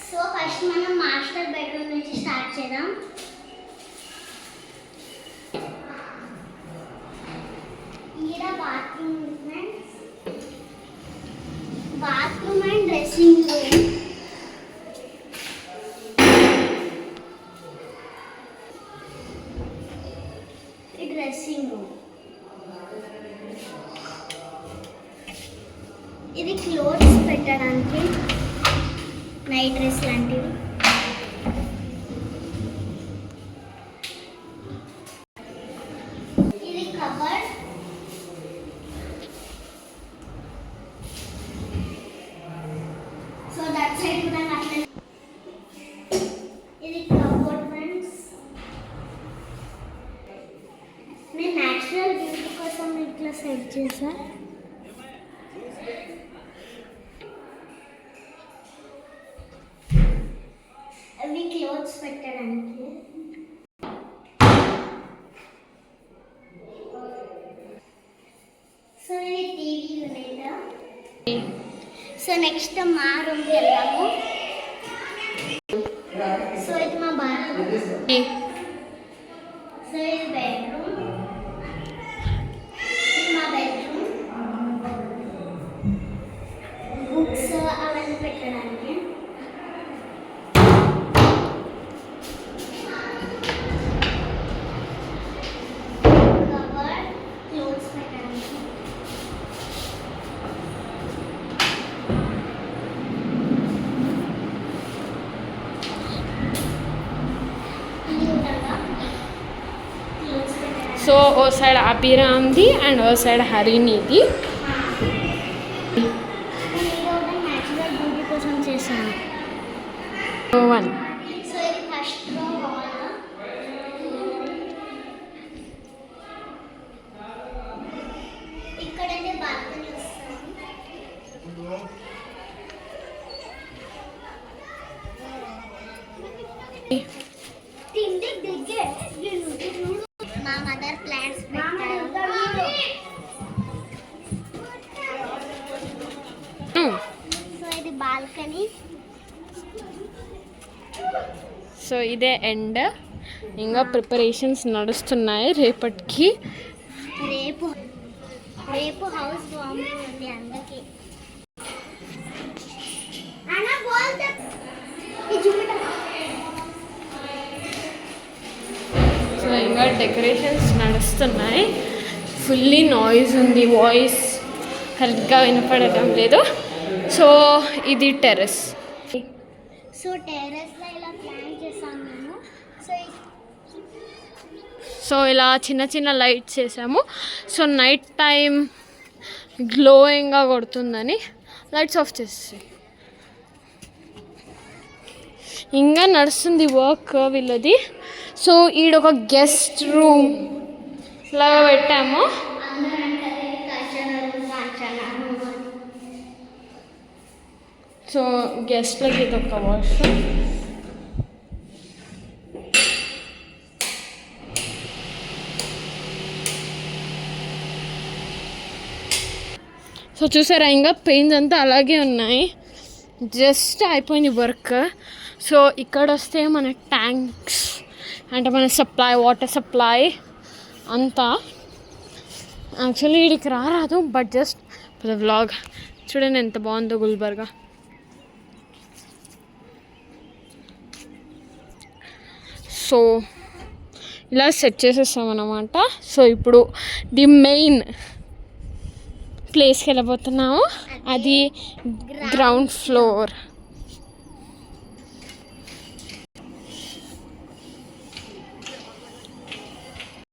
So first మనం master bedroom నుంచి start చేద్దాం. ఈడ bathroom and dressing room. Dressing room ఇది క్లోత్స్ పెట్టడానికి, నైట్ డ్రెస్ లాంటివి. ఇది కబర్డ్. సో దట్ సైడ్ కూడా అట్లా. ఇది కబోర్డ్ ఫ్రెండ్స్. నేను న్యాచురల్ బ్యూటీ కోసం ఇట్లా సెట్ చేసా. అవి క్లోత్స్ పెట్టడానికి. సో ఇది టీవీ యూనిట్. సో నెక్స్ట్ మా రూమ్కి వెళ్దాము. సో ఇది మా బాత్రూమ్. సో ఇది బెడ్రూమ్. ఇది మా బెడ్రూమ్. బుక్స్ అవన్నీ పెట్టడానికి. సో ఓ సైడ్ అభిరామ్ది అండ్ ఓ సైడ్ హరిణిది. న్యాచురల్ బ్యూటీ కోసం చేశాను. వన్ సో ఇది ఫస్ట్ రో హాల్. ఇక్కడైతే బాల్కనీ వస్తుంది. మా మదర్ ప్లాంట్స్ పెట్టారు. సో ఇది బాల్కనీ. సో ఇదే ఎండ్. ఇంకా ప్రిపరేషన్స్ నడుస్తున్నాయి రేపటికి. రేపు రేపు హౌస్ వార్మింగ్ ఉంది అందుకే. సో ఇంకా డెకరేషన్స్ నడుస్తున్నాయి. ఫుల్లీ నాయిస్ ఉంది, వాయిస్ కరెక్ట్గా వినపడటం లేదు. సో ఇది టెర్రస్. సో టెర్రస్లో ఇలా ప్లాన్ చేసాము మేము. సో ఇలా చిన్న చిన్న లైట్స్ వేసాము. సో నైట్ టైం గ్లోయింగ్గా కొడుతుందని లైట్స్ ఆఫ్ చేసి ఇంకా నడుస్తుంది వర్క్ వీళ్ళది. సో ఈడొక గెస్ట్ రూమ్ లాగా పెట్టాము. సో గెస్ట్లకి ఇది ఒక వాష్రూమ్. సో చూసారా ఇంకా పెయింట్స్ అంతా అలాగే ఉన్నాయి, జస్ట్ అయిపోయింది వర్క్. సో ఇక్కడ వస్తే మన ట్యాంక్స్ అంటే మన సప్లై, వాటర్ సప్లై అంతా. యాక్చువల్లీ వీడికి రారాదు, but just for the vlog. చూడండి ఎంత బాగుందో గుల్బర్గా. సో ఇలా సెట్ చేసేస్తాం అన్నమాట. సో ఇప్పుడు ది మెయిన్ ప్లేస్కి వెళ్ళిపోతున్నాము. అది గ్రౌండ్ ఫ్లోర్.